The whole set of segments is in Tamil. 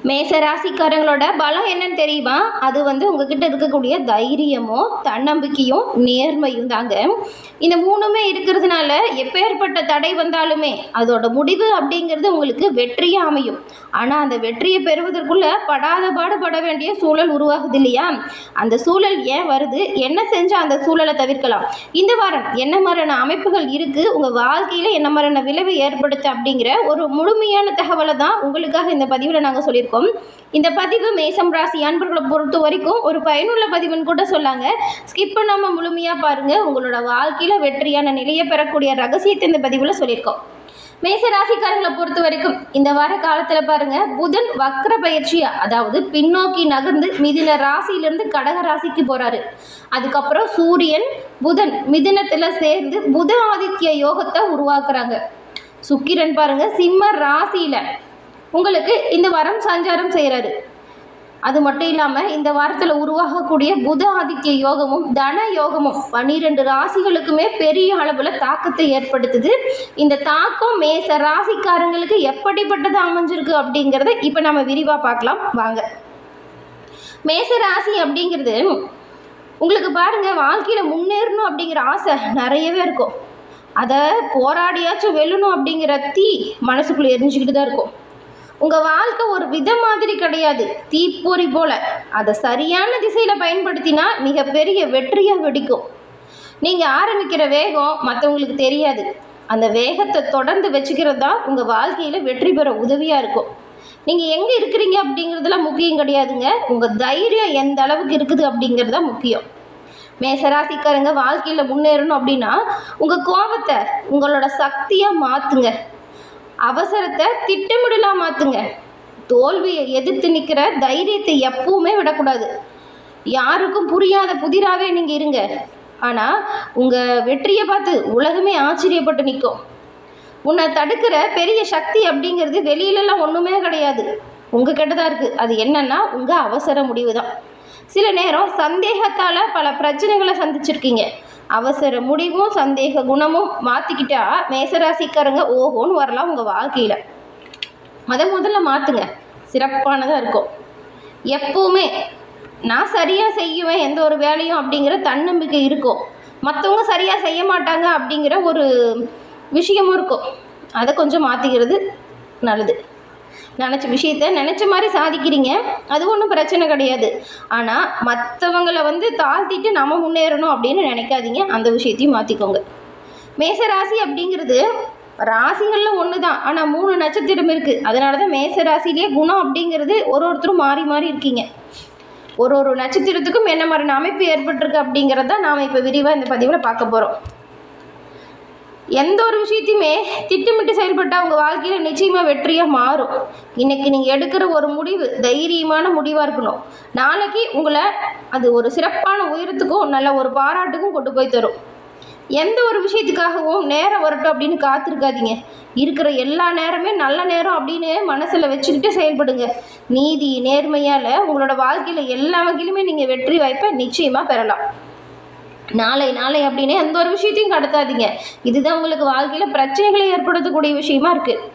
மேச ராசிக்காரங்களோட பலம் என்னன்னு தெரியுமா? அது உங்ககிட்ட இருக்கக்கூடிய தைரியமும் தன்னம்பிக்கையும் நேர்மையும் தாங்க. இந்த மூணுமே இருக்கிறதுனால எப்பேற்பட்ட தடை வந்தாலுமே அதோட முடிவு அப்படிங்கிறது உங்களுக்கு வெற்றியாக அமையும். ஆனால் அந்த வெற்றியை பெறுவதற்குள்ள படாத பாடுபட வேண்டிய சூழல் உருவாகுது இல்லையா? அந்த சூழல் ஏன் வருது, என்ன செஞ்சால் அந்த சூழலை தவிர்க்கலாம், இந்த வாரம் என்ன மாதிரியான அமைப்புகள் இருக்குது, உங்கள் வாழ்க்கையில் என்ன மாதிரியான விளைவை ஏற்படுத்து அப்படிங்கிற ஒரு முழுமையான தகவலை தான் உங்களுக்காக இந்த பதிவில் நாங்கள் சொல்லியிருக்கோம். இந்த பதிவு மேசம் ராசி அன்பர்களை பொறுத்த வரைக்கும் ஒரு பயனுள்ள பதிவுன்னு கூட சொல்லாங்க. ஸ்கிப் பண்ணாமல் முழுமையாக பாருங்கள். உங்களோட வாழ்க்கையில் வெற்றியான நிலையை பெறக்கூடிய ரகசியத்தை இந்த பதிவில் சொல்லியிருக்கோம். மேச ராசிக்காரர்களை பொறுத்த வரைக்கும் இந்த வார காலத்தில் பாருங்க, புதன் வக்ர பயிற்சியா, அதாவது பின்னோக்கி நகர்ந்து மிதுன ராசியிலிருந்து கடக ராசிக்கு போறாரு. அதுக்கப்புறம் சூரியன் புதன் மிதுனத்தில் சேர்ந்து புத ஆதித்ய யோகத்தை உருவாக்குறாங்க. சுக்கிரன் பாருங்க சிம்ம ராசியில உங்களுக்கு இந்த வாரம் சஞ்சாரம் செய்கிறாரு. அது மட்டும் இல்லாமல் இந்த வாரத்தில் உருவாகக்கூடிய புத ஆதித்ய யோகமும் தன யோகமும் 12 ராசிகளுக்குமே பெரிய அளவில் தாக்கத்தை ஏற்படுத்துது. இந்த தாக்கம் மேச ராசிக்காரங்களுக்கு எப்படிப்பட்டது அமைஞ்சிருக்கு அப்படிங்கிறத இப்போ நம்ம விரிவாக பார்க்கலாம் வாங்க. மேச ராசி அப்படிங்கிறது உங்களுக்கு பாருங்கள், வாழ்க்கையில் முன்னேறணும் அப்படிங்கிற ஆசை நிறையவே இருக்கும். அதை போராடியாச்சும் வெல்லணும் அப்படிங்கிற தீ மனசுக்குள்ளே எரிஞ்சுக்கிட்டு தான் இருக்கும். உங்கள் வாழ்க்கை ஒரு விதம் மாதிரி கிடையாது, தீப்பொறி போல். அதை சரியான திசையில் பயன்படுத்தினா மிகப்பெரிய வெற்றியாக வெடிக்கும். நீங்கள் ஆரம்பிக்கிற வேகம் மற்றவங்களுக்கு தெரியாது. அந்த வேகத்தை தொடர்ந்து வச்சுக்கிறது தான் உங்கள் வாழ்க்கையில் வெற்றி பெற உதவியாக இருக்கும். நீங்கள் எங்கே இருக்கிறீங்க அப்படிங்கிறதுலாம் முக்கியம் கிடையாதுங்க. உங்கள் தைரியம் எந்த அளவுக்கு இருக்குது அப்படிங்கிறது தான் முக்கியம். மேசராசிக்காரங்க வாழ்க்கையில் முன்னேறணும் அப்படின்னா உங்கள் கோபத்தை உங்களோட சக்தியாக மாற்றுங்க. அவசரத்தை திட்டமிடலாம் மாற்றுங்க. தோல்வியை எதிர்த்து நிற்கிற தைரியத்தை எப்பவுமே விடக்கூடாது. யாருக்கும் புரியாத புதிராகவே நீங்கள் இருங்க. ஆனால் உங்கள் வெற்றியை பார்த்து உலகமே ஆச்சரியப்பட்டு நிற்கும். உன்னை தடுக்கிற பெரிய சக்தி அப்படிங்கிறது வெளியிலலாம் ஒன்றுமே கிடையாது, உங்கள் கிட்ட தான் இருக்குது. அது என்னன்னா உங்கள் அவசர முடிவு தான். சில நேரம் சந்தேகத்தால் பல பிரச்சனைகளை சந்திச்சிருக்கீங்க. அவசர முடிவும் சந்தேக குணமும் மாற்றிக்கிட்டா மேசராசிக்காரங்க ஓஹோன்னு வரலாம் உங்கள் வாழ்க்கையில். முதல்ல மாற்றுங்க, சிறப்பானதாக இருக்கும். எப்பவுமே நான் சரியாக செய்வேன் எந்த ஒரு வேலையும் அப்படிங்கிற தன்னம்பிக்கை இருக்கும். மற்றவங்க சரியாக செய்ய மாட்டாங்க அப்படிங்கிற ஒரு விஷயமும் இருக்கும். அதை கொஞ்சம் மாற்றிக்கிறது நல்லது. நினச்ச விஷயத்த நினச்ச மாதிரி சாதிக்கிறீங்க, அது ஒன்றும் பிரச்சனை கிடையாது. ஆனால் மற்றவங்களை தாழ்த்திட்டு நம்ம முன்னேறணும் அப்படின்னு நினைக்காதீங்க. அந்த விஷயத்தையும் மாற்றிக்கோங்க. மேசராசி அப்படிங்கிறது ராசிகளில் ஒன்று தான், ஆனால் 3 நட்சத்திரம் இருக்குது. அதனால தான் மேசராசிலேயே குணம் அப்படிங்கிறது ஒருத்தரும் மாறி மாறி இருக்கீங்க. ஒரு நட்சத்திரத்துக்கும் என்ன மாதிரியான அமைப்பு ஏற்பட்டிருக்கு அப்படிங்கிறத நாம் இப்போ விரிவாக இந்த பதிவில் பார்க்க போகிறோம். எந்த ஒரு விஷயத்தையுமே திட்டமிட்டு செயல்பட்டால் உங்கள் வாழ்க்கையில் நிச்சயமாக வெற்றியாக மாறும். இன்றைக்கி நீங்கள் எடுக்கிற ஒரு முடிவு தைரியமான முடிவாக இருக்கணும். நாளைக்கு உங்களை அது ஒரு சிறப்பான உயரத்துக்கும் நல்ல ஒரு பாராட்டுக்கும் கொண்டு போய் தரும். எந்த ஒரு விஷயத்துக்காகவும் நேரம் வரட்டும் அப்படின்னு காத்திருக்காதீங்க. இருக்கிற எல்லா நேரமே நல்ல நேரம் அப்படின்னு மனசில் வச்சுக்கிட்டு செயல்படுங்க. நீதி நேர்மையால் உங்களோட வாழ்க்கையில் எல்லா வகையிலுமே நீங்கள் வெற்றி வாய்ப்பை நிச்சயமாக பெறலாம். நாளை அப்படின்னு எந்த ஒரு விஷயத்தையும் கடத்தாதீங்க. இதுதான் உங்களுக்கு வாழ்க்கையில் பிரச்சனைகளை ஏற்படுத்தக்கூடிய விஷயமா இருக்குது.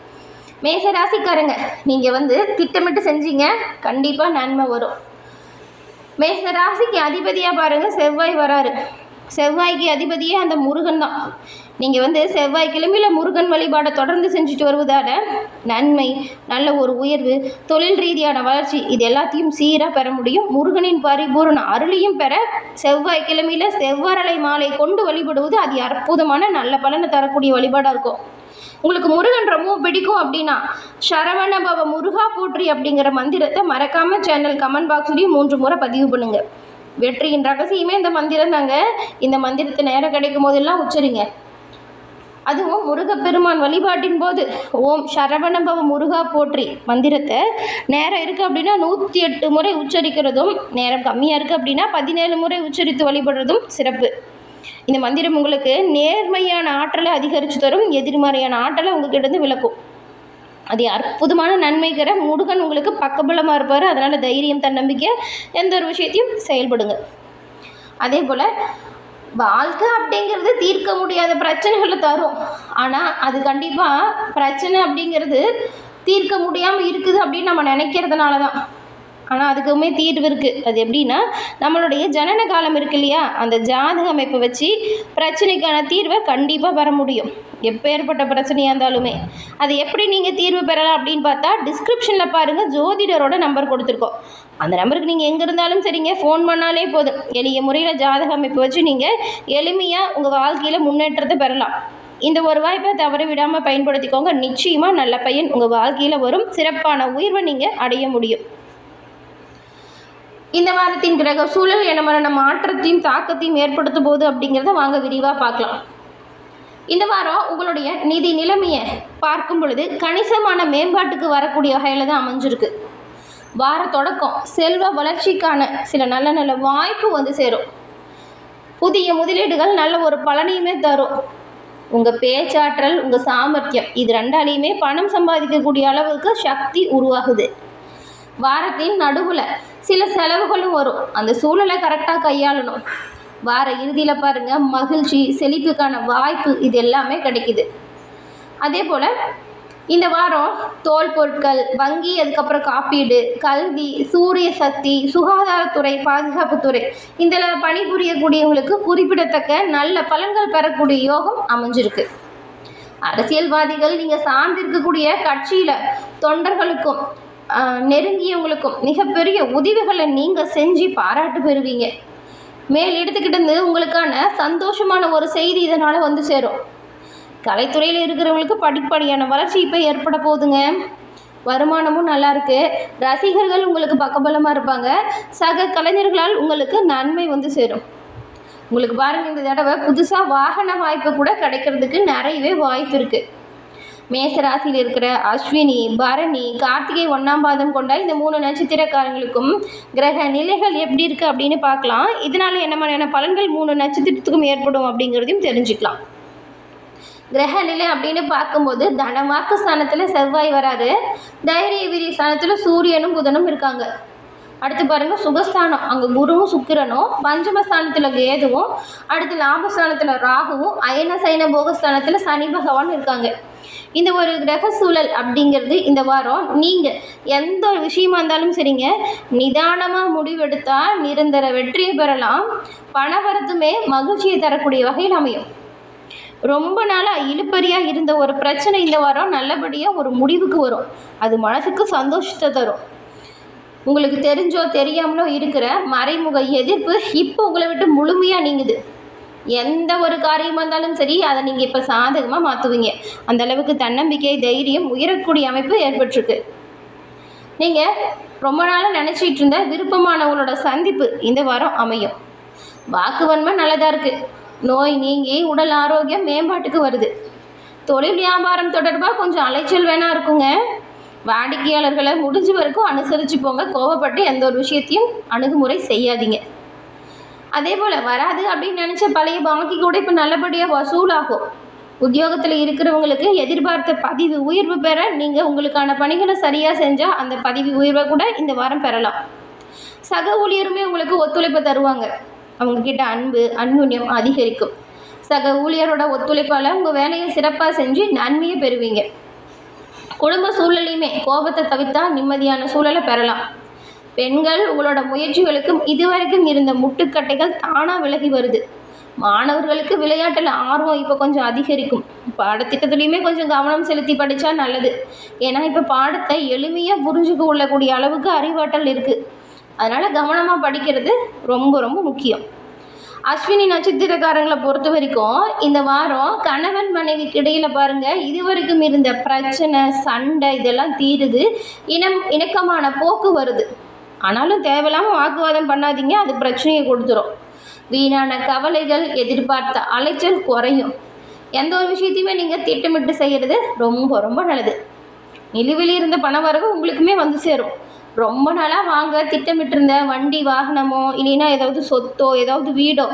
மேச ராசிக்காரங்க நீங்கள் திட்டமிட்டு செஞ்சீங்க, கண்டிப்பாக நன்மை வரும். மேச ராசிக்கு அதிபதியாக பாருங்கள் செவ்வாய் வராரு. செவ்வாய்க்கு அதிபதியே அந்த முருகன் தான். நீங்கள் செவ்வாய்க்கிழமையில் முருகன் வழிபாடை தொடர்ந்து செஞ்சுட்டு வருவதால் நன்மை, நல்ல ஒரு உயர்வு, தொழில் ரீதியான வளர்ச்சி இது எல்லாத்தையும் சீராக பெற முடியும். முருகனின் பரிபூர்ண அருளையும் பெற செவ்வாய்க்கிழமையில் செவ்வாழை மாலை கொண்டு வழிபடுவது அது அற்புதமான நல்ல பலனை தரக்கூடிய வழிபாடாக இருக்கும். உங்களுக்கு முருகன் ரொம்பவும் பிடிக்கும் அப்படின்னா சரவண பவ முருகா போற்றி அப்படிங்கிற மந்திரத்தை மறக்காமல் சேனல் கமெண்ட் பாக்ஸ்லேயும் 3 முறை பதிவு பண்ணுங்கள். வெற்றியின் ரகசியமே இந்த மந்திரம் தாங்க. இந்த மந்திரத்தை நேரம் கிடைக்கும் போதெல்லாம் உச்சரிங்க. அதுவும் முருகப்பெருமான் வழிபாட்டின் போது ஓம் சரவணபவ முருகா போற்றி மந்திரத்தை நேரம் இருக்குது அப்படின்னா 108 முறை உச்சரிக்கிறதும், நேரம் கம்மியாக இருக்குது அப்படின்னா 17 முறை உச்சரித்து வழிபடுறதும் சிறப்பு. இந்த மந்திரம் உங்களுக்கு நேர்மையான ஆற்றலை அதிகரித்து தரும், எதிர்மறையான ஆற்றலை உங்ககிட்ட விளக்கும். அது அற்புதமான நன்மைக்கிற முருகன் உங்களுக்கு பக்கபலமாக இருப்பார். அதனால் தைரியம் தன்னம்பிக்கை எந்த ஒரு விஷயத்தையும் செயல்படுங்க. அதே போல் வாழ்க்கை அப்படிங்கிறது தீர்க்க முடியாத பிரச்சனைகளை தரும். ஆனால் அது கண்டிப்பாக பிரச்சனை அப்படிங்கிறது தீர்க்க முடியாமல் இருக்குது அப்படின்னு நம்ம நினைக்கிறதுனால தான். ஆனால் அதுக்குமே தீர்வு இருக்குது. அது எப்படின்னா, நம்மளுடைய ஜனன காலம் இருக்கு இல்லையா, அந்த ஜாதக அமைப்பை வச்சு பிரச்சனைக்கான தீர்வை கண்டிப்பாக பெற முடியும். எப்பேற்பட்ட பிரச்சனையாக இருந்தாலுமே அது எப்படி நீங்கள் தீர்வு பெறலாம் அப்படின்னு பார்த்தா, டிஸ்கிரிப்ஷனில் பாருங்கள், ஜோதிடரோட நம்பர் கொடுத்துருக்கோம். அந்த நம்பருக்கு நீங்கள் எங்கே இருந்தாலும் சரிங்க, ஃபோன் பண்ணாலே போதும். எளிய முறையில் ஜாதக அமைப்பை வச்சு நீங்கள் எளிமையாக உங்கள் வாழ்க்கையில் முன்னேற்றத்தை பெறலாம். இந்த ஒரு வாய்ப்பை தவற விடாமல் பயன்படுத்திக்கோங்க. நிச்சயமாக நல்ல பையன் உங்கள் வாழ்க்கையில் வரும். சிறப்பான உயர்வை நீங்கள் அடைய முடியும். இந்த வாரத்தின் கிரக சூழல் என்ன மாதிரியான மாற்றத்தையும் தாக்கத்தையும் ஏற்படுத்தும் போது அப்படிங்கிறத வாங்க விரிவாக பார்க்கலாம். இந்த வாரம் உங்களுடைய நிதி நிலைமையை பார்க்கும் பொழுது கணிசமான மேம்பாட்டுக்கு வரக்கூடிய வகையில் தான் அமைஞ்சிருக்கு. வார தொடக்கம் செல்வ வளர்ச்சிக்கான சில நல்ல நல்ல வாய்ப்பு வந்து சேரும். புதிய முதலீடுகள் நல்ல ஒரு பலனையுமே தரும். உங்கள் பேச்சாற்றல், உங்கள் சாமர்த்தியம், இது ரெண்டாலையுமே பணம் சம்பாதிக்கக்கூடிய அளவுக்கு சக்தி உருவாகுது. வாரத்தின் நடுவில் சில செலவுகளும் வரும். அந்த சூழலை கரெக்டாக கையாளணும். வார இறுதியில் பாருங்கள், மகிழ்ச்சி, செழிப்புக்கான வாய்ப்பு இது எல்லாமே கிடைக்குது. அதே போல் இந்த வாரம் தோல் பொருட்கள், வங்கி, அதுக்கப்புறம் காப்பீடு, கல்வி, சூரிய சக்தி, சுகாதாரத்துறை, பாதுகாப்புத்துறை, இதில் பணிபுரியக்கூடியவங்களுக்கு குறிப்பிடத்தக்க நல்ல பலன்கள் பெறக்கூடிய யோகம் அமைஞ்சிருக்கு. அரசியல்வாதிகள், நீங்கள் சார்ந்திருக்கக்கூடிய கட்சியில் தொண்டர்களுக்கும் நெருங்கியவங்களுக்கும் மிகப்பெரிய உதவிகளை நீங்கள் செஞ்சு பாராட்டு பெறுவீங்க. மேல் எடுத்துக்கிட்டு உங்களுக்கான சந்தோஷமான ஒரு செய்தி இதனால் வந்து சேரும். கலைத்துறையில் இருக்கிறவங்களுக்கு படிப்படியான வளர்ச்சி இப்போ ஏற்பட போகுதுங்க. வருமானமும் நல்லா இருக்குது. ரசிகர்கள் உங்களுக்கு பக்கபலமாக இருப்பாங்க. சக கலைஞர்களால் உங்களுக்கு நன்மை வந்து சேரும். உங்களுக்கு பாருங்கள், இந்த தடவை புதுசாக வாகன வாய்ப்பு கூட கிடைக்கிறதுக்கு நிறையவே வாய்ப்பு இருக்குது. மேசராசியில் இருக்கிற அஸ்வினி, பரணி, கார்த்திகை 1ஆம் பாதம் கொண்ட இந்த 3 நட்சத்திரக்காரங்களுக்கும் கிரக நிலைகள் எப்படி இருக்குது அப்படின்னு பார்க்கலாம். இதனால் என்ன மாதிரியான பலன்கள் 3 நட்சத்திரத்துக்கும் ஏற்படும் அப்படிங்கிறதையும் தெரிஞ்சுக்கலாம். கிரக நிலை அப்படின்னு பார்க்கும்போது தனவாக்கு ஸ்தானத்தில் செவ்வாய் வராரு. தைரிய வீரிய ஸ்தானத்தில் சூரியனும் புதனும் இருக்காங்க. அடுத்து பாருங்கள், சுகஸ்தானம், அங்கே குருவும் சுக்கிரனும், பஞ்சமஸ்தானத்தில் கேதுவும், அடுத்து லாபஸ்தானத்தில் ராகுவும், அயன சைன போகஸ்தானத்தில் சனி பகவான் இருக்காங்க. இந்த ஒரு கிரக சூழல் அப்படிங்கிறது இந்த வாரம் நீங்கள் எந்த ஒரு விஷயமா இருந்தாலும் சரிங்க, நிதானமாக முடிவெடுத்தால் நிரந்தர வெற்றியை பெறலாம். பணவரத்துமே மகிழ்ச்சியை தரக்கூடிய வகையில் அமையும். ரொம்ப நாளாக இழுப்பறியாக இருந்த ஒரு பிரச்சனை இந்த வாரம் நல்லபடியாக ஒரு முடிவுக்கு வரும். அது மனசுக்கு சந்தோஷத்தை தரும். உங்களுக்கு தெரிஞ்சோ தெரியாமலோ இருக்கிற மறைமுக எதிர்ப்பு இப்போ உங்களை விட்டு முழுமையாக நீங்குது. எந்த ஒரு காரியமாக இருந்தாலும் சரி, அதை நீங்கள் இப்போ சாதகமாக மாற்றுவீங்க. அந்த அளவுக்கு தன்னம்பிக்கை, தைரியம் உயரக்கூடிய அமைப்பு ஏற்பட்டிருக்கு. நீங்கள் ரொம்ப நாளாக நினச்சிட்டு இருந்த விருப்பமானவங்களோட சந்திப்பு இந்த வாரம் அமையும். வாக்குவன்மை நல்லதாக இருக்குது. நோய் நீங்கி உடல் ஆரோக்கியம் மேம்பாட்டுக்கு வருது. தொழில் வியாபாரம் தொடர்பாக கொஞ்சம் அலைச்சல் வேணா இருக்குங்க. வாடிக்கையாளர்களை முடிஞ்ச வரைக்கும் அனுசரித்து போங்க. கோவப்பட்டு எந்த ஒரு விஷயத்தையும் அணுகுமுறை செய்யாதீங்க. அதே போல் வராது அப்படின்னு நினச்ச பழைய பாக்கி கூட இப்போ நல்லபடியாக வசூலாகும். உத்தியோகத்தில் இருக்கிறவங்களுக்கு எதிர்பார்த்த பதவி உயர்வு பெற நீங்கள் உங்களுக்கான பணிகளை சரியாக செஞ்சால் அந்த பதவி உயர்வை கூட இந்த வாரம் பெறலாம். சக ஊழியருமே உங்களுக்கு ஒத்துழைப்பை தருவாங்க. அவங்கக்கிட்ட அன்பு, அன்னுன்யம் அதிகரிக்கும். சக ஊழியரோட ஒத்துழைப்பால் உங்கள் வேலையை சிறப்பாக செஞ்சு நன்மையை பெறுவீங்க. குடும்ப சூழலையுமே கோபத்தை தவிர்த்தால் நிம்மதியான சூழலை பெறலாம். பெண்கள், உங்களோட முயற்சிகளுக்கும் இதுவரைக்கும் இருந்த முட்டுக்கட்டைகள் தானாக விலகி வருது. மாணவர்களுக்கு விளையாட்டில் ஆர்வம் இப்போ கொஞ்சம் அதிகரிக்கும். பாடத்திட்டத்துலேயுமே கொஞ்சம் கவனம் செலுத்தி படித்தா நல்லது. ஏன்னா இப்போ பாடத்தை எளிமையாக புரிஞ்சுக்க கொள்ளக்கூடிய அளவுக்கு அறிவாற்றல் இருக்குது. அதனால் கவனமாக படிக்கிறது ரொம்ப ரொம்ப முக்கியம். அஸ்வினி நட்சத்திரக்காரங்களை பொறுத்த வரைக்கும் இந்த வாரம் கணவன் மனைவிக்கு இடையில் பாருங்கள், இதுவரைக்கும் இருந்த பிரச்சனை, சண்டை இதெல்லாம் தீருது. இணக்கமான போக்கு வருது. ஆனாலும் தேவையில்லாமல் வாக்குவாதம் பண்ணாதீங்க, அது பிரச்சனையை கொடுத்துரும். வீணான கவலைகள், எதிர்பார்த்த அலைச்சல் குறையும். எந்த ஒரு விஷயத்தையுமே நீங்கள் திட்டமிட்டு செய்கிறது ரொம்ப ரொம்ப நல்லது. நிலுவையில் இருந்த பண வரவு உங்களுக்குமே வந்து சேரும். ரொம்ப நாளாக வாங்க திட்டமிட்டிருந்த வண்டி, வாகனமோ இல்லைன்னா ஏதாவது சொத்தோ ஏதாவது வீடோ,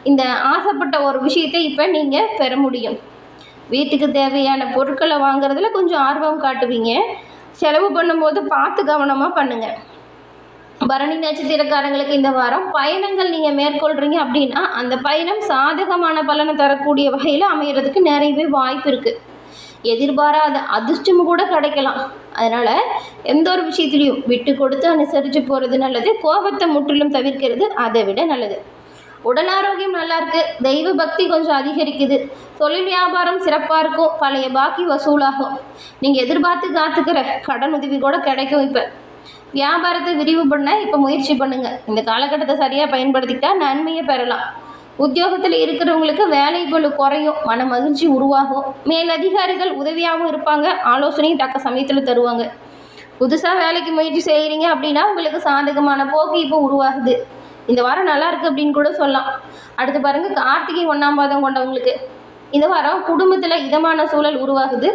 இந்த ஆசைப்பட்ட ஒரு விஷயத்தை இப்போ நீங்கள் பெற முடியும். வீட்டுக்கு தேவையான பொருட்களை வாங்குறதுல கொஞ்சம் ஆர்வம் காட்டுவீங்க. செலவு பண்ணும்போது பார்த்து கவனமாக பண்ணுங்கள். பரணி நட்சத்திரக்காரங்களுக்கு இந்த வாரம் பயணங்கள் நீங்கள் மேற்கொள்கிறீங்க அப்படின்னா அந்த பயணம் சாதகமான பலனை தரக்கூடிய வகையில் அமைகிறதுக்கு நிறையவே வாய்ப்பு இருக்குது. எதிர்பாராத அதிர்ஷ்டம் கூட கிடைக்கலாம். அதனால் எந்த ஒரு விஷயத்துலையும் விட்டு கொடுத்து அனுசரித்து போகிறது நல்லது. கோபத்தை முற்றிலும் தவிர்க்கிறது அதை விட நல்லது. உடல் ஆரோக்கியம் நல்லா இருக்குது. தெய்வ பக்தி கொஞ்சம் அதிகரிக்குது. தொழில் வியாபாரம் சிறப்பாக இருக்கும். பழைய பாக்கி வசூலாகும். நீங்கள் எதிர்பார்த்து காத்துக்கிற கடன் உதவி கூட கிடைக்கும். இப்போ வியாபாரத்தை விரிவு பண்ண இப்போ முயற்சி பண்ணுங்கள். இந்த காலகட்டத்தை சரியாக பயன்படுத்திக்கிட்டா நன்மையை பெறலாம். உத்தியோகத்தில் இருக்கிறவங்களுக்கு வேலை பளு குறையும். மன மகிழ்ச்சி உருவாகும். மேலதிகாரிகள் உதவியாகவும் இருப்பாங்க. ஆலோசனையும் தக்க சமயத்தில் தருவாங்க. புதுசாக வேலைக்கு முயற்சி செய்கிறீங்க அப்படின்னா உங்களுக்கு சாதகமான போக்கு இப்போ உருவாகுது. இந்த வாரம் நல்லா இருக்குது அப்படின்னு கூட சொல்லலாம். அடுத்து பாருங்கள், கார்த்திகை 1ஆம் பாதம் கொண்டவங்களுக்கு இந்த வாரம் குடும்பத்தில் இதமான சூழல் உருவாகுது.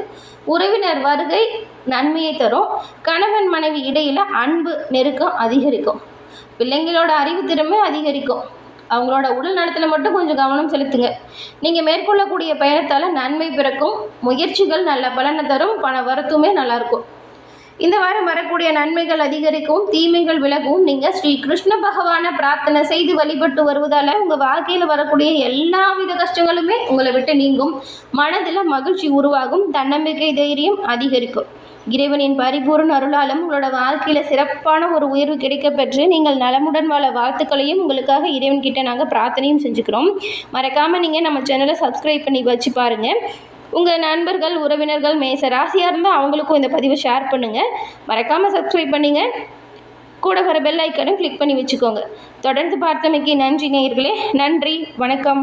உறவினர் வருகை நன்மையை தரும். கணவன் மனைவி இடையில் அன்பு நெருக்கம் அதிகரிக்கும். பிள்ளைங்களோட அறிவு திறமை அதிகரிக்கும். அவங்களோட உடல் நலத்தில் மட்டும் கொஞ்சம் கவனம் செலுத்துங்க. நீங்கள் மேற்கொள்ளக்கூடிய பயணத்தால் நன்மை பிறக்கும். முயற்சிகள் நல்ல பலனை தரும். பண வரத்துமே நல்லாயிருக்கும். இந்த வாரம் வரக்கூடிய நன்மைகள் அதிகரிக்கும். தீமைகள் விலகும். நீங்கள் ஸ்ரீ கிருஷ்ண பகவானை பிரார்த்தனை செய்து வழிபட்டு வருவதால் உங்கள் வாழ்க்கையில் வரக்கூடிய எல்லா வித கஷ்டங்களுமே உங்களை விட்டு நீங்கும். மனதில் மகிழ்ச்சி உருவாகும். தன்னம்பிக்கை தைரியம் அதிகரிக்கும். இறைவனின் பரிபூர்ண அருளாலும் உங்களோட வாழ்க்கையில் சிறப்பான ஒரு உயர்வு கிடைக்க பெற்று நீங்கள் நலமுடன் வாழ வாழ்த்துக்களையும் உங்களுக்காக இறைவன்கிட்ட நாங்கள் பிரார்த்தனையும் செஞ்சுக்கிறோம். மறக்காமல் நீங்கள் நம்ம சேனலை சப்ஸ்கிரைப் பண்ணி வச்சு பாருங்கள். உங்கள் நண்பர்கள் உறவினர்கள் மேச ராசியாக இருந்தால் அவங்களுக்கும் இந்த பதிவை ஷேர் பண்ணுங்கள். மறக்காமல் சப்ஸ்கிரைப் பண்ணிங்க. கூட வர பெல் ஐக்கனும் கிளிக் பண்ணி வச்சுக்கோங்க. தொடர்ந்து பார்த்தமைக்கு நன்றி நேயர்களே. நன்றி, வணக்கம்.